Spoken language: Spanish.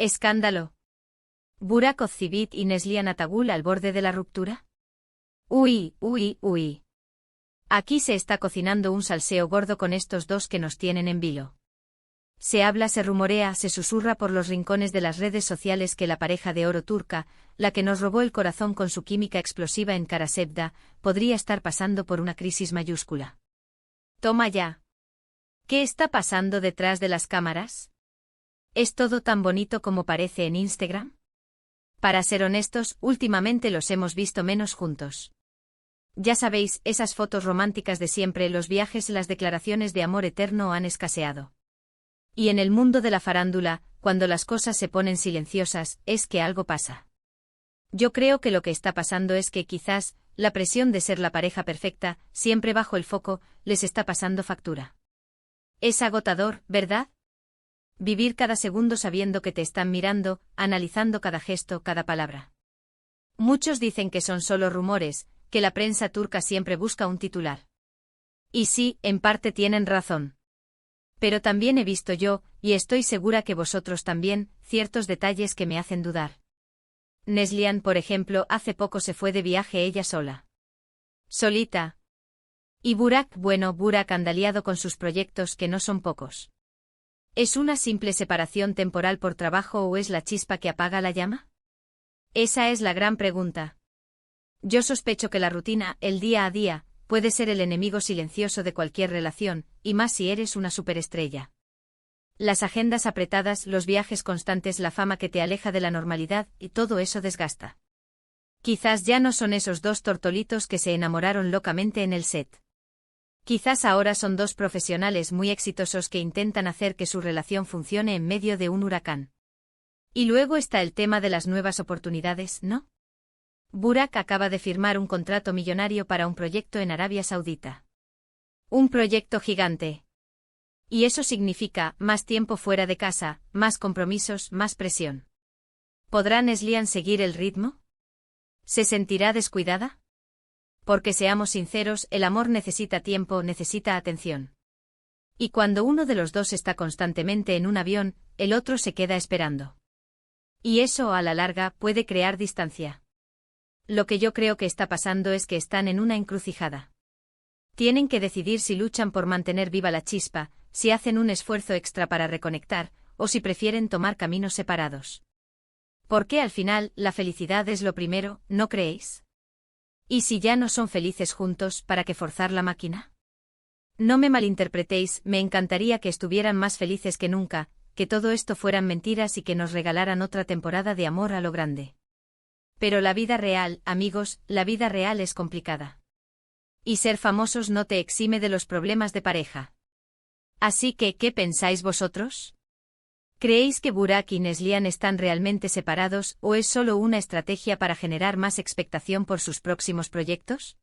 Escándalo. Burak Ozcivit y Neslihan Atagul al borde de la ruptura. Uy, uy, uy. Aquí se está cocinando un salseo gordo con estos dos que nos tienen en vilo. Se habla, se rumorea, se susurra por los rincones de las redes sociales que la pareja de oro turca, la que nos robó el corazón con su química explosiva en Karasevda, podría estar pasando por una crisis mayúscula. Toma ya. ¿Qué está pasando detrás de las cámaras? ¿Es todo tan bonito como parece en Instagram? Para ser honestos, últimamente los hemos visto menos juntos. Ya sabéis, esas fotos románticas de siempre, los viajes, las declaraciones de amor eterno han escaseado. Y en el mundo de la farándula, cuando las cosas se ponen silenciosas, es que algo pasa. Yo creo que lo que está pasando es que quizás, la presión de ser la pareja perfecta, siempre bajo el foco, les está pasando factura. Es agotador, ¿verdad? Vivir cada segundo sabiendo que te están mirando, analizando cada gesto, cada palabra. Muchos dicen que son solo rumores, que la prensa turca siempre busca un titular. Y sí, en parte tienen razón. Pero también he visto yo, y estoy segura que vosotros también, ciertos detalles que me hacen dudar. Neslihan, por ejemplo, hace poco se fue de viaje ella sola. Solita. Y Burak, bueno, Burak anda liado con sus proyectos que no son pocos. ¿Es una simple separación temporal por trabajo o es la chispa que apaga la llama? Esa es la gran pregunta. Yo sospecho que la rutina, el día a día, puede ser el enemigo silencioso de cualquier relación, y más si eres una superestrella. Las agendas apretadas, los viajes constantes, la fama que te aleja de la normalidad, y todo eso desgasta. Quizás ya no son esos dos tortolitos que se enamoraron locamente en el set. Quizás ahora son dos profesionales muy exitosos que intentan hacer que su relación funcione en medio de un huracán. Y luego está el tema de las nuevas oportunidades, ¿no? Burak acaba de firmar un contrato millonario para un proyecto en Arabia Saudita. Un proyecto gigante. Y eso significa más tiempo fuera de casa, más compromisos, más presión. ¿Podrá Neslihan seguir el ritmo? ¿Se sentirá descuidada? Porque seamos sinceros, el amor necesita tiempo, necesita atención. Y cuando uno de los dos está constantemente en un avión, el otro se queda esperando. Y eso, a la larga, puede crear distancia. Lo que yo creo que está pasando es que están en una encrucijada. Tienen que decidir si luchan por mantener viva la chispa, si hacen un esfuerzo extra para reconectar, o si prefieren tomar caminos separados. Porque al final, la felicidad es lo primero, ¿no creéis? ¿Y si ya no son felices juntos, para qué forzar la máquina? No me malinterpretéis, me encantaría que estuvieran más felices que nunca, que todo esto fueran mentiras y que nos regalaran otra temporada de amor a lo grande. Pero la vida real, amigos, la vida real es complicada. Y ser famosos no te exime de los problemas de pareja. Así que, ¿qué pensáis vosotros? ¿Creéis que Burak y Neslihan están realmente separados o es solo una estrategia para generar más expectación por sus próximos proyectos?